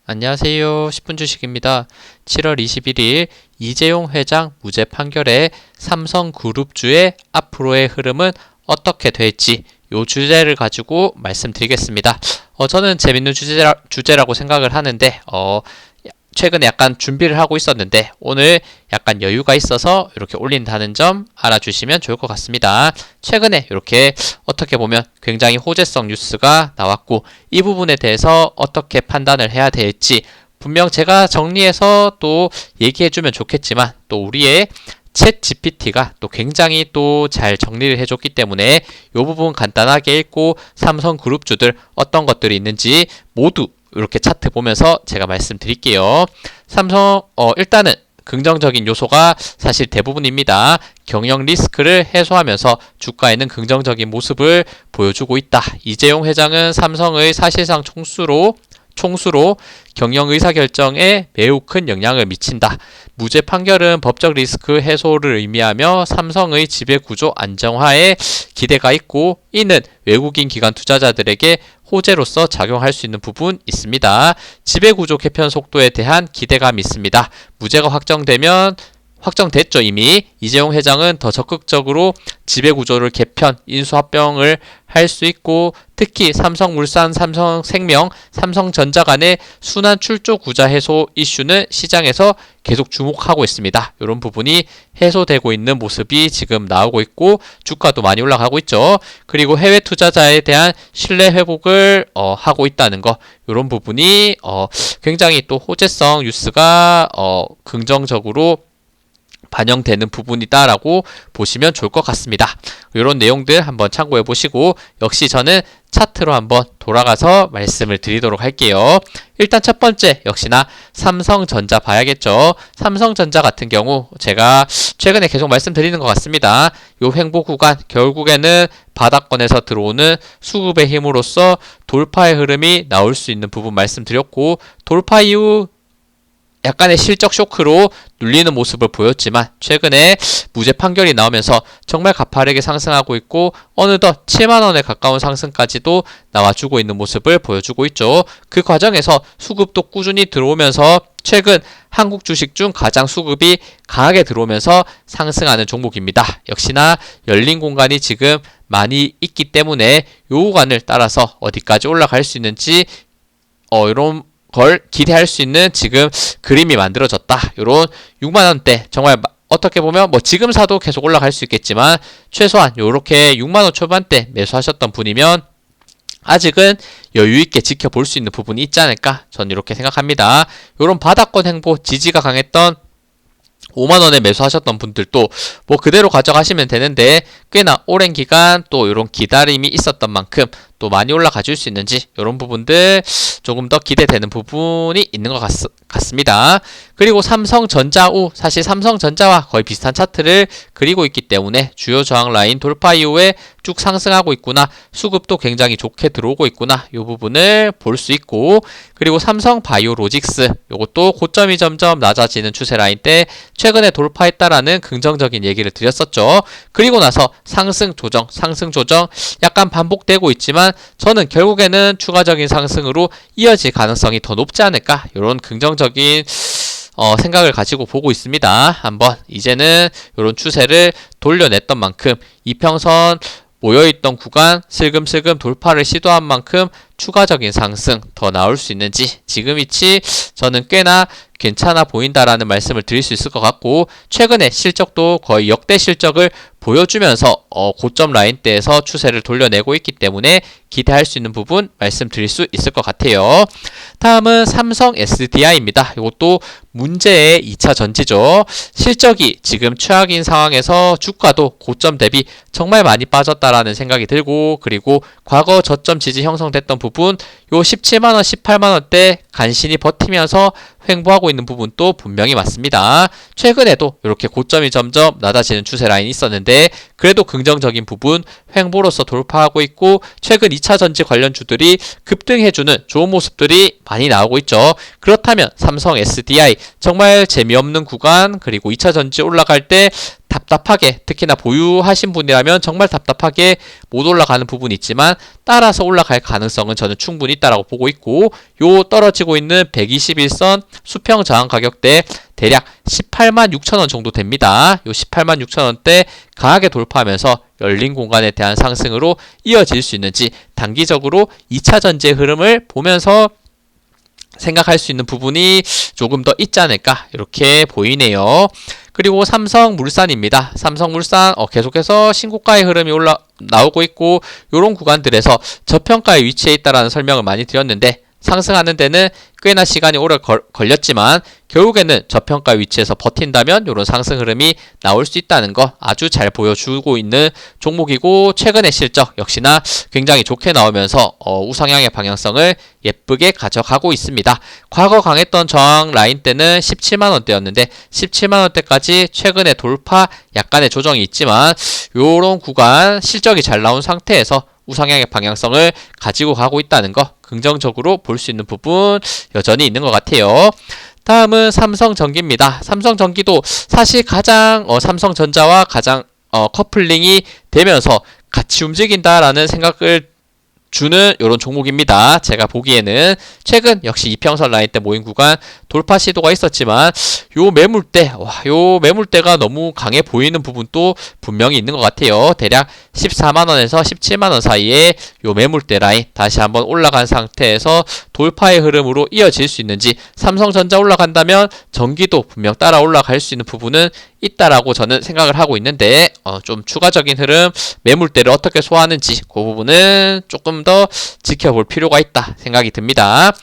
안녕하세요. 10분 주식입니다. 7월 21일 이재용 회장 무죄 판결에 삼성그룹주의 앞으로의 흐름은 어떻게 될지 이 주제를 가지고 말씀드리겠습니다. 저는 재밌는 주제라고 생각을 하는데 최근에 약간 준비를 하고 있었는데 오늘 약간 여유가 있어서 이렇게 올린다는 점 알아주시면 좋을 것 같습니다. 최근에 이렇게 어떻게 보면 굉장히 호재성 뉴스가 나왔고 이 부분에 대해서 어떻게 판단을 해야 될지 분명 제가 정리해서 또 얘기해주면 좋겠지만 또 우리의 챗 GPT가 또 굉장히 또 잘 정리를 해줬기 때문에 이 부분 간단하게 읽고 삼성그룹주들 어떤 것들이 있는지 모두 이렇게 차트 보면서 제가 말씀드릴게요. 일단은 긍정적인 요소가 사실 대부분입니다. 경영 리스크를 해소하면서 주가에는 긍정적인 모습을 보여주고 있다. 이재용 회장은 삼성의 사실상 총수로 경영 의사결정에 매우 큰 영향을 미친다. 무죄 판결은 법적 리스크 해소를 의미하며 삼성의 지배구조 안정화에 기대가 있고 이는 외국인 기관 투자자들에게 호재로서 작용할 수 있는 부분 있습니다. 지배구조 개편 속도에 대한 기대감이 있습니다. 무죄가 확정됐죠. 이미 이재용 회장은 더 적극적으로 지배구조를 개편, 인수합병을 할 수 있고 특히 삼성물산, 삼성생명, 삼성전자 간의 순환 출조 구자 해소 이슈는 시장에서 계속 주목하고 있습니다. 이런 부분이 해소되고 있는 모습이 지금 나오고 있고 주가도 많이 올라가고 있죠. 그리고 해외 투자자에 대한 신뢰 회복을 하고 있다는 거 이런 부분이 굉장히 또 호재성 뉴스가 긍정적으로 반영되는 부분이다라고 보시면 좋을 것 같습니다. 이런 내용들 한번 참고해 보시고 역시 저는 차트로 한번 돌아가서 말씀을 드리도록 할게요. 일단 첫 번째 역시나 삼성전자 봐야겠죠. 삼성전자 같은 경우 제가 최근에 계속 말씀드리는 것 같습니다. 요 횡보 구간 결국에는 바닥권에서 들어오는 수급의 힘으로써 돌파의 흐름이 나올 수 있는 부분 말씀드렸고 돌파 이후 약간의 실적 쇼크로 눌리는 모습을 보였지만 최근에 무죄 판결이 나오면서 정말 가파르게 상승하고 있고 어느덧 7만원에 가까운 상승까지도 나와주고 있는 모습을 보여주고 있죠. 그 과정에서 수급도 꾸준히 들어오면서 최근 한국 주식 중 가장 수급이 강하게 들어오면서 상승하는 종목입니다. 역시나 열린 공간이 지금 많이 있기 때문에 요 구간을 따라서 어디까지 올라갈 수 있는지 이런 걸 기대할 수 있는 지금 그림이 만들어졌다. 요런 6만원대 정말 어떻게 보면 지금 사도 계속 올라갈 수 있겠지만 최소한 요렇게 6만원 초반대 매수하셨던 분이면 아직은 여유있게 지켜볼 수 있는 부분이 있지 않을까 저는 이렇게 생각합니다. 요런 바닥권 횡보 지지가 강했던 5만원에 매수하셨던 분들도 그대로 가져가시면 되는데 꽤나 오랜 기간 또 이런 기다림이 있었던 만큼 또 많이 올라가 줄 수 있는지 이런 부분들 조금 더 기대되는 부분이 있는 것 같습니다. 그리고 삼성전자 후 사실 삼성전자와 거의 비슷한 차트를 그리고 있기 때문에 주요 저항 라인 돌파 이후에 쭉 상승하고 있구나 수급도 굉장히 좋게 들어오고 있구나 이 부분을 볼 수 있고 그리고 삼성바이오로직스 이것도 고점이 점점 낮아지는 추세 라인 때 최근에 돌파했다라는 긍정적인 얘기를 드렸었죠. 그리고 나서 상승 조정 약간 반복되고 있지만 저는 결국에는 추가적인 상승으로 이어질 가능성이 더 높지 않을까 이런 긍정적인 생각을 가지고 보고 있습니다. 한번 이제는 이런 추세를 돌려냈던 만큼 이평선 모여있던 구간 슬금슬금 돌파를 시도한 만큼 추가적인 상승 더 나올 수 있는지 지금 위치 저는 꽤나 괜찮아 보인다라는 말씀을 드릴 수 있을 것 같고 최근에 실적도 거의 역대 실적을 보여주면서 고점 라인대에서 추세를 돌려내고 있기 때문에 기대할 수 있는 부분 말씀드릴 수 있을 것 같아요. 다음은 삼성 SDI입니다. 이것도 문제의 2차 전지죠. 실적이 지금 최악인 상황에서 주가도 고점 대비 정말 많이 빠졌다라는 생각이 들고 그리고 과거 저점 지지 형성됐던 부분 요 17만원, 18만원대 간신히 버티면서 횡보하고 있는 부분도 분명히 맞습니다. 최근에도 이렇게 고점이 점점 낮아지는 추세 라인이 있었는데 그래도 긍정적인 부분 횡보로서 돌파하고 있고 최근 2차 전지 관련주들이 급등해주는 좋은 모습들이 많이 나오고 있죠. 그렇다면 삼성 SDI 정말 재미없는 구간 그리고 2차 전지 올라갈 때 답답하게, 특히나 보유하신 분이라면 정말 답답하게 못 올라가는 부분이 있지만 따라서 올라갈 가능성은 저는 충분히 있다라고 보고 있고, 요 떨어지고 있는 121선 수평 저항 가격대 대략 18만 6천 원 정도 됩니다. 요 18만 6천 원대 강하게 돌파하면서 열린 공간에 대한 상승으로 이어질 수 있는지 단기적으로 2차 전지의 흐름을 보면서 생각할 수 있는 부분이 조금 더 있지 않을까 이렇게 보이네요. 그리고 삼성물산입니다. 삼성물산 계속해서 신고가의 흐름이 나오고 있고, 이런 구간들에서 저평가에 위치해 있다라는 설명을 많이 드렸는데, 상승하는 데는 꽤나 시간이 오래 걸렸지만 결국에는 저평가 위치에서 버틴다면 이런 상승 흐름이 나올 수 있다는 거 아주 잘 보여주고 있는 종목이고, 최근의 실적 역시나 굉장히 좋게 나오면서 우상향의 방향성을 예쁘게 가져가고 있습니다. 과거 강했던 저항 라인 때는 17만원대였는데 17만원대까지 최근에 돌파, 약간의 조정이 있지만 이런 구간 실적이 잘 나온 상태에서 우상향의 방향성을 가지고 가고 있다는 거 긍정적으로 볼 수 있는 부분 여전히 있는 것 같아요. 다음은 삼성전기입니다. 삼성전기도 사실 가장 삼성전자와 가장 커플링이 되면서 같이 움직인다라는 생각을 주는 이런 종목입니다. 제가 보기에는 최근 역시 이평선 라인 때 모인 구간 돌파 시도가 있었지만 요 매물대가 너무 강해 보이는 부분도 분명히 있는 것 같아요. 대략 14만원에서 17만원 사이에 요 매물대 라인 다시 한번 올라간 상태에서 돌파의 흐름으로 이어질 수 있는지, 삼성전자 올라간다면 전기도 분명 따라 올라갈 수 있는 부분은 있다라고 저는 생각을 하고 있는데, 좀 추가적인 흐름, 매물대를 어떻게 소화하는지 그 부분은 조금 더 지켜볼 필요가 있다 생각이 듭니다.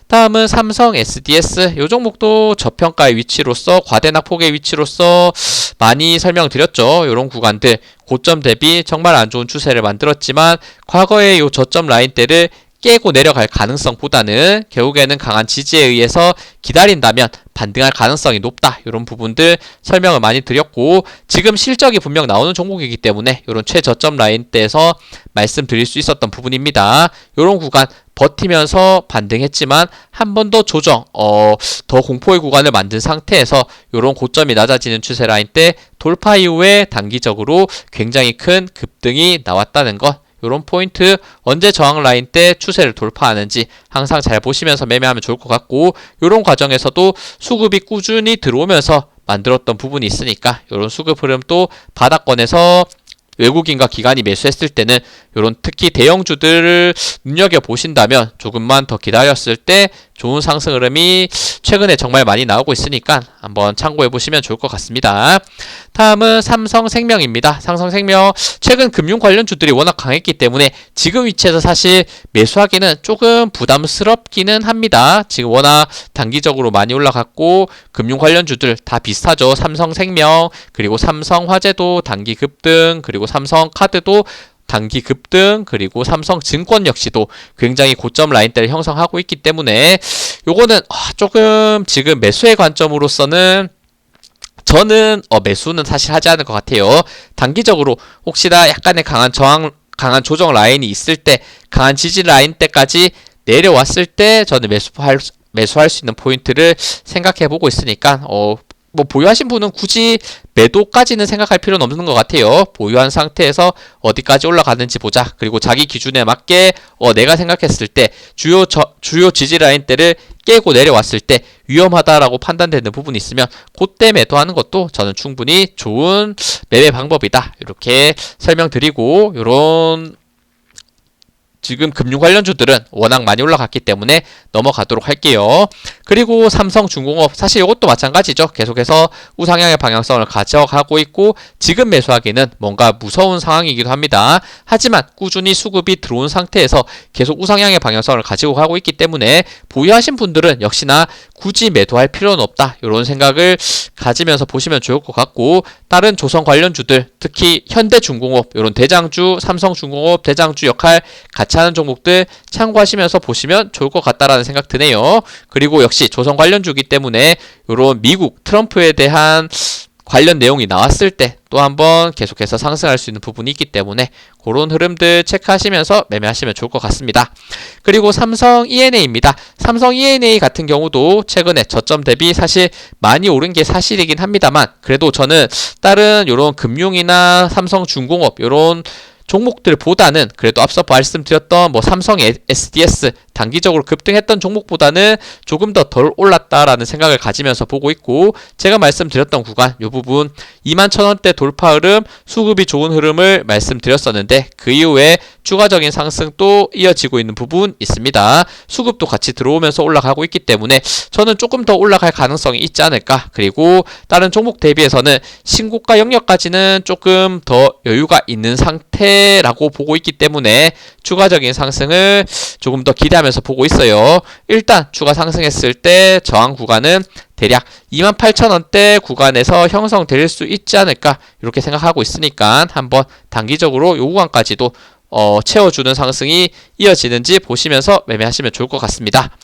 다음은 삼성 SDS. 이 종목도 저평가의 위치로서, 과대낙폭의 위치로서 많이 설명드렸죠. 이런 구간들 고점 대비 정말 안 좋은 추세를 만들었지만 과거의 이 저점 라인대를 깨고 내려갈 가능성보다는 결국에는 강한 지지에 의해서 기다린다면 반등할 가능성이 높다. 이런 부분들 설명을 많이 드렸고, 지금 실적이 분명 나오는 종목이기 때문에 이런 최저점 라인대에서 말씀드릴 수 있었던 부분입니다. 이런 구간 버티면서 반등했지만 한 번 더 조정, 더 공포의 구간을 만든 상태에서 이런 고점이 낮아지는 추세 라인대 돌파 이후에 단기적으로 굉장히 큰 급등이 나왔다는 것, 이런 포인트, 언제 저항 라인 때 추세를 돌파하는지 항상 잘 보시면서 매매하면 좋을 것 같고, 이런 과정에서도 수급이 꾸준히 들어오면서 만들었던 부분이 있으니까 이런 수급 흐름도 바닥권에서 외국인과 기관이 매수했을 때는 이런 특히 대형주들을 눈여겨보신다면 조금만 더 기다렸을 때 좋은 상승 흐름이 최근에 정말 많이 나오고 있으니까 한번 참고해보시면 좋을 것 같습니다. 다음은 삼성생명입니다. 삼성생명 최근 금융 관련주들이 워낙 강했기 때문에 지금 위치에서 사실 매수하기는 조금 부담스럽기는 합니다. 지금 워낙 단기적으로 많이 올라갔고 금융 관련주들 다 비슷하죠. 삼성생명, 그리고 삼성화재도 단기 급등, 그리고 삼성카드도 단기 급등, 그리고 삼성증권 역시도 굉장히 고점 라인대를 형성하고 있기 때문에 요거는 조금 지금 매수의 관점으로서는 저는 매수는 사실 하지 않을 것 같아요. 단기적으로 혹시나 약간의 강한 조정 라인이 있을 때, 강한 지지 라인 때까지 내려왔을 때 저는 매수할 수 있는 포인트를 생각해 보고 있으니까 보유하신 분은 굳이 매도까지는 생각할 필요는 없는 것 같아요. 보유한 상태에서 어디까지 올라가는지 보자. 그리고 자기 기준에 맞게 내가 생각했을 때 주요 지지 라인대를 깨고 내려왔을 때 위험하다라고 판단되는 부분이 있으면 그때 매도하는 것도 저는 충분히 좋은 매매 방법이다. 이렇게 설명드리고, 이런 지금 금융 관련주들은 워낙 많이 올라갔기 때문에 넘어가도록 할게요. 그리고 삼성중공업, 사실 이것도 마찬가지죠. 계속해서 우상향의 방향성을 가져가고 있고 지금 매수하기는 뭔가 무서운 상황이기도 합니다. 하지만 꾸준히 수급이 들어온 상태에서 계속 우상향의 방향성을 가지고 가고 있기 때문에 보유하신 분들은 역시나 굳이 매도할 필요는 없다. 이런 생각을 가지면서 보시면 좋을 것 같고, 다른 조선 관련주들, 특히 현대중공업, 이런 대장주, 삼성중공업 대장주 역할 같이 하는 종목들 참고하시면서 보시면 좋을 것 같다라는 생각 드네요. 그리고 역시 조선 관련주기 때문에 이런 미국 트럼프에 대한 관련 내용이 나왔을 때 또 한번 계속해서 상승할 수 있는 부분이 있기 때문에 그런 흐름들 체크하시면서 매매하시면 좋을 것 같습니다. 그리고 삼성 E&A입니다. 삼성 E&A 같은 경우도 최근에 저점 대비 사실 많이 오른 게 사실이긴 합니다만 그래도 저는 다른 이런 금융이나 삼성중공업 이런 종목들보다는 그래도 앞서 말씀드렸던 뭐 삼성 SDS 단기적으로 급등했던 종목보다는 조금 더 덜 올랐다라는 생각을 가지면서 보고 있고 제가 말씀드렸던 구간 이 부분 21,000원대 돌파 흐름 수급이 좋은 흐름을 말씀드렸었는데 그 이후에 추가적인 상승도 이어지고 있는 부분 있습니다. 수급도 같이 들어오면서 올라가고 있기 때문에 저는 조금 더 올라갈 가능성이 있지 않을까. 그리고 다른 종목 대비해서는 신고가 영역까지는 조금 더 여유가 있는 상태라고 보고 있기 때문에 추가적인 상승을 조금 더 기대하면서 보고 있어요. 일단 추가 상승했을 때 저항 구간은 대략 28,000원대 구간에서 형성될 수 있지 않을까 이렇게 생각하고 있으니까 한번 단기적으로 요 구간까지도 채워주는 상승이 이어지는지 보시면서 매매하시면 좋을 것 같습니다.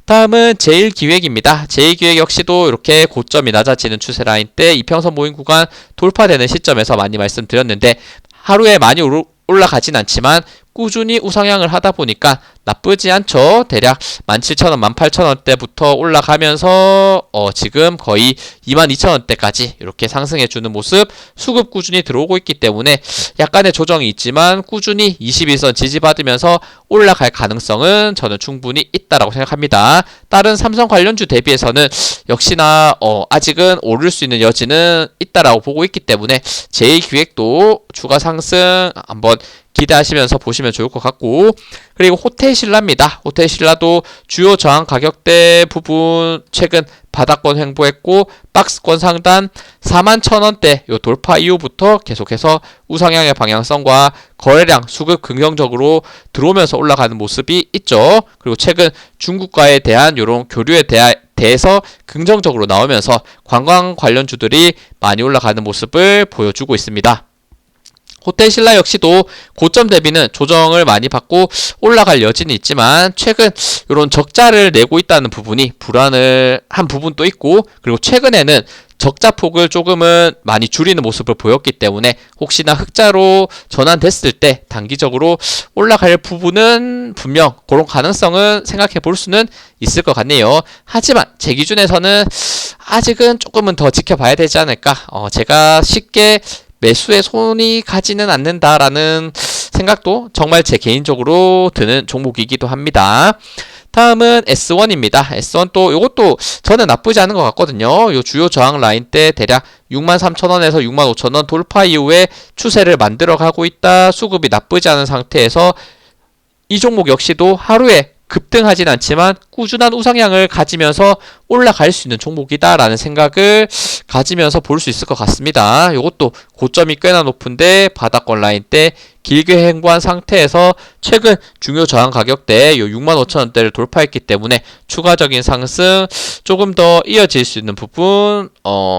다음은 제일기획입니다. 제일기획 역시도 이렇게 고점이 낮아지는 추세 라인 때 이평선 모임 구간 돌파되는 시점에서 많이 말씀드렸는데 하루에 많이 올라가진 않지만 꾸준히 우상향을 하다 보니까 나쁘지 않죠. 대략 17,000원, 18,000원대부터 올라가면서 지금 거의 22,000원대까지 이렇게 상승해주는 모습 수급 꾸준히 들어오고 있기 때문에 약간의 조정이 있지만 꾸준히 21선 지지받으면서 올라갈 가능성은 저는 충분히 있다라고 생각합니다. 다른 삼성 관련주 대비해서는 역시나 아직은 오를 수 있는 여지는 있다라고 보고 있기 때문에 제2기획도 추가 상승 한번 기대하시면서 보시면 좋을 것 같고 그리고 호텔신라입니다. 호텔신라도 주요 저항 가격대 부분 최근 바닥권 횡보했고 박스권 상단 41,000원대 요 돌파 이후부터 계속해서 우상향의 방향성과 거래량 수급 긍정적으로 들어오면서 올라가는 모습이 있죠. 그리고 최근 중국과에 대한 이런 교류에 대해서 긍정적으로 나오면서 관광 관련주들이 많이 올라가는 모습을 보여주고 있습니다. 호텔신라 역시도 고점 대비는 조정을 많이 받고 올라갈 여지는 있지만 최근 이런 적자를 내고 있다는 부분이 불안을 한 부분도 있고 그리고 최근에는 적자 폭을 조금은 많이 줄이는 모습을 보였기 때문에 혹시나 흑자로 전환됐을 때 단기적으로 올라갈 부분은 분명 그런 가능성은 생각해 볼 수는 있을 것 같네요. 하지만 제 기준에서는 아직은 조금은 더 지켜봐야 되지 않을까. 제가 쉽게 매수에 손이 가지는 않는다라는 생각도 정말 제 개인적으로 드는 종목이기도 합니다. 다음은 S1입니다. S1 또 이것도 저는 나쁘지 않은 것 같거든요. 요 주요 저항 라인 때 대략 63,000원에서 65,000원 돌파 이후에 추세를 만들어가고 있다. 수급이 나쁘지 않은 상태에서 이 종목 역시도 하루에 급등하진 않지만 꾸준한 우상향을 가지면서 올라갈 수 있는 종목이다라는 생각을 가지면서 볼 수 있을 것 같습니다. 이것도 고점이 꽤나 높은데 바닥권 라인 때 길게 횡보한 상태에서 최근 중요 저항 가격대 요 65,000원대를 돌파했기 때문에 추가적인 상승 조금 더 이어질 수 있는 부분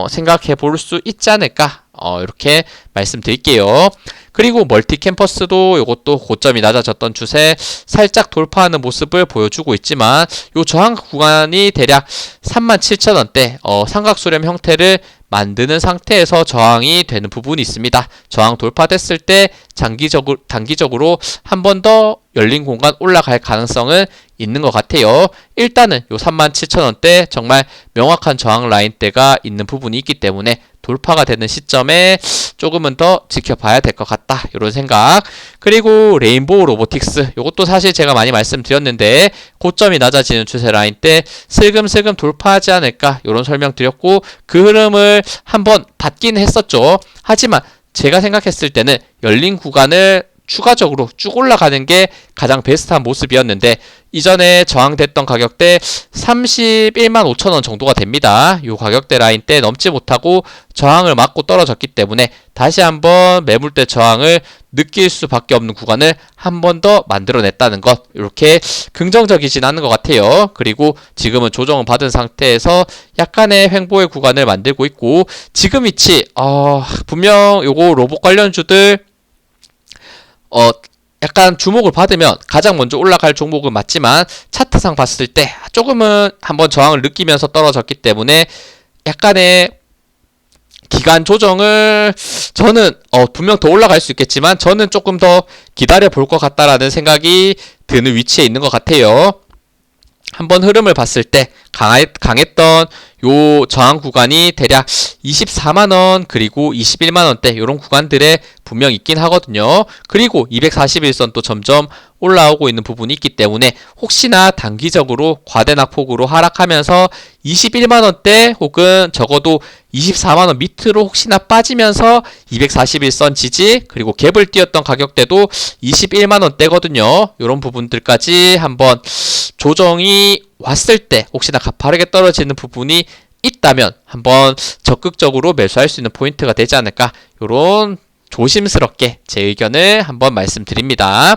생각해 볼 수 있지 않을까 이렇게 말씀드릴게요. 그리고 멀티캠퍼스도 이것도 고점이 낮아졌던 추세 살짝 돌파하는 모습을 보여주고 있지만 요 저항 구간이 대략 37,000원대 삼각수렴 형태를 만드는 상태에서 저항이 되는 부분이 있습니다. 저항 돌파됐을 때 단기적으로 한 번 더 열린 공간 올라갈 가능성은 있는 것 같아요. 일단은 요 37,000원대 정말 명확한 저항 라인대가 있는 부분이 있기 때문에 돌파가 되는 시점에 조금은 더 지켜봐야 될 것 같다 이런 생각. 그리고 레인보우 로보틱스 이것도 사실 제가 많이 말씀드렸는데 고점이 낮아지는 추세 라인 때 슬금슬금 돌파하지 않을까 이런 설명 드렸고 그 흐름을 한번 닫긴 했었죠. 하지만 제가 생각했을 때는 열린 구간을 추가적으로 쭉 올라가는 게 가장 베스트한 모습이었는데 이전에 저항됐던 가격대 31만 5천원 정도가 됩니다. 이 가격대 라인 때 넘지 못하고 저항을 맞고 떨어졌기 때문에 다시 한번 매물대 저항을 느낄 수밖에 없는 구간을 한 번 더 만들어냈다는 것 이렇게 긍정적이진 않은 것 같아요. 그리고 지금은 조정을 받은 상태에서 약간의 횡보의 구간을 만들고 있고 지금 위치 분명 요거 로봇 관련주들 약간 주목을 받으면 가장 먼저 올라갈 종목은 맞지만 차트상 봤을 때 조금은 한번 저항을 느끼면서 떨어졌기 때문에 약간의 기간 조정을 저는 분명 더 올라갈 수 있겠지만 저는 조금 더 기다려 볼 것 같다라는 생각이 드는 위치에 있는 것 같아요. 한번 흐름을 봤을 때 강했던 요 저항 구간이 대략 24만원 그리고 21만원대 이런 구간들에 분명 있긴 하거든요. 그리고 241선 또 점점 올라오고 있는 부분이 있기 때문에 혹시나 단기적으로 과대낙폭으로 하락하면서 21만원대 혹은 적어도 24만원 밑으로 혹시나 빠지면서 241선 지지 그리고 갭을 띄었던 가격대도 21만원대거든요. 이런 부분들까지 한번 조정이 왔을 때 혹시나 가파르게 떨어지는 부분이 있다면 한번 적극적으로 매수할 수 있는 포인트가 되지 않을까, 요런 조심스럽게 제 의견을 한번 말씀드립니다.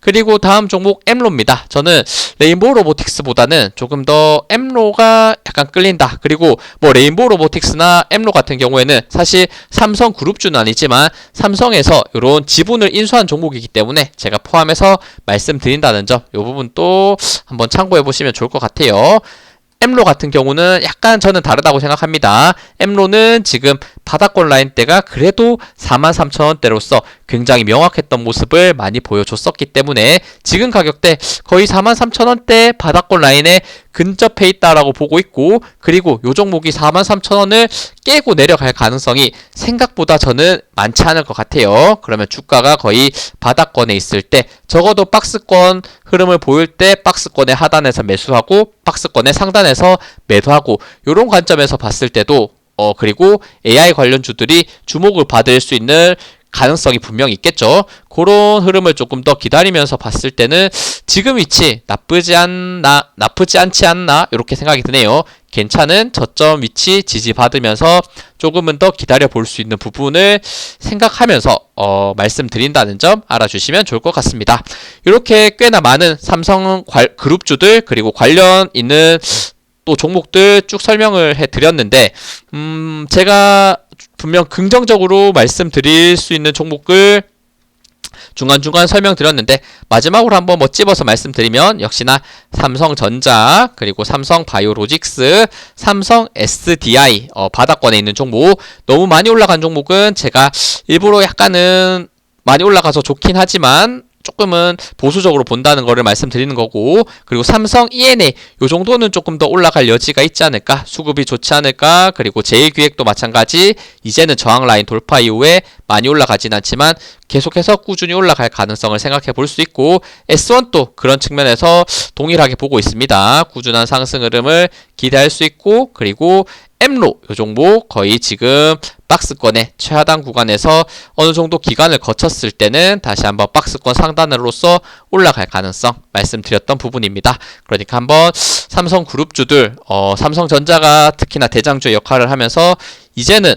그리고 다음 종목 엠로입니다. 저는 레인보우 로보틱스보다는 조금 더 엠로가 약간 끌린다. 그리고 뭐 레인보우 로보틱스나 엠로 같은 경우에는 사실 삼성 그룹주는 아니지만 삼성에서 이런 지분을 인수한 종목이기 때문에 제가 포함해서 말씀드린다는 점, 이 부분 또 한번 참고해 보시면 좋을 것 같아요. 엠로 같은 경우는 약간 저는 다르다고 생각합니다. 엠로는 지금 바닥권 라인대가 그래도 43,000원대로서 굉장히 명확했던 모습을 많이 보여줬었기 때문에 지금 가격대 거의 43,000원대 바닥권 라인에 근접해 있다라고 보고 있고, 그리고 요 종목이 43,000원을 깨고 내려갈 가능성이 생각보다 저는 많지 않을 것 같아요. 그러면 주가가 거의 바닥권에 있을 때 적어도 박스권 흐름을 보일 때 박스권의 하단에서 매수하고 박스권의 상단에서 매도하고, 요런 관점에서 봤을 때도 그리고 AI 관련주들이 주목을 받을 수 있는 가능성이 분명히 있겠죠. 그런 흐름을 조금 더 기다리면서 봤을 때는 지금 위치 나쁘지 않지 않나 이렇게 생각이 드네요. 괜찮은 저점 위치 지지받으면서 조금은 더 기다려 볼 수 있는 부분을 생각하면서 말씀드린다는 점 알아주시면 좋을 것 같습니다. 이렇게 꽤나 많은 삼성 그룹주들 그리고 관련 있는 또 종목들 쭉 설명을 해드렸는데, 제가 분명 긍정적으로 말씀드릴 수 있는 종목을 중간중간 설명드렸는데 마지막으로 한번 뭐 찝어서 말씀드리면 역시나 삼성전자 그리고 삼성바이오로직스, 삼성 SDI 바닥권에 있는 종목, 너무 많이 올라간 종목은 제가 일부러 약간은 많이 올라가서 좋긴 하지만 조금은 보수적으로 본다는 거를 말씀드리는 거고, 그리고 삼성 ENA 요 정도는 조금 더 올라갈 여지가 있지 않을까, 수급이 좋지 않을까. 그리고 제1기획도 마찬가지 이제는 저항 라인 돌파 이후에 많이 올라가진 않지만 계속해서 꾸준히 올라갈 가능성을 생각해 볼 수 있고, S1도 그런 측면에서 동일하게 보고 있습니다. 꾸준한 상승 흐름을 기대할 수 있고, 그리고 엠로 요 종목 거의 지금 박스권의 최하단 구간에서 어느 정도 기간을 거쳤을 때는 다시 한번 박스권 상단으로서 올라갈 가능성 말씀드렸던 부분입니다. 그러니까 한번 삼성 그룹주들 삼성전자가 특히나 대장주의 역할을 하면서 이제는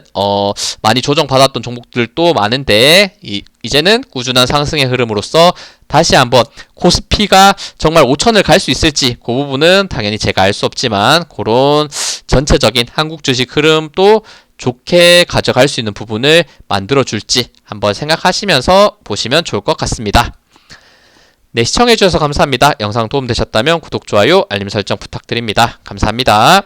많이 조정받았던 종목들도 많은데 이제는 꾸준한 상승의 흐름으로서 다시 한번 코스피가 정말 5천을 갈 수 있을지 그 부분은 당연히 제가 알 수 없지만 그런 전체적인 한국 주식 흐름도 좋게 가져갈 수 있는 부분을 만들어줄지 한번 생각하시면서 보시면 좋을 것 같습니다. 네, 시청해주셔서 감사합니다. 영상 도움되셨다면 구독, 좋아요, 알림 설정 부탁드립니다. 감사합니다.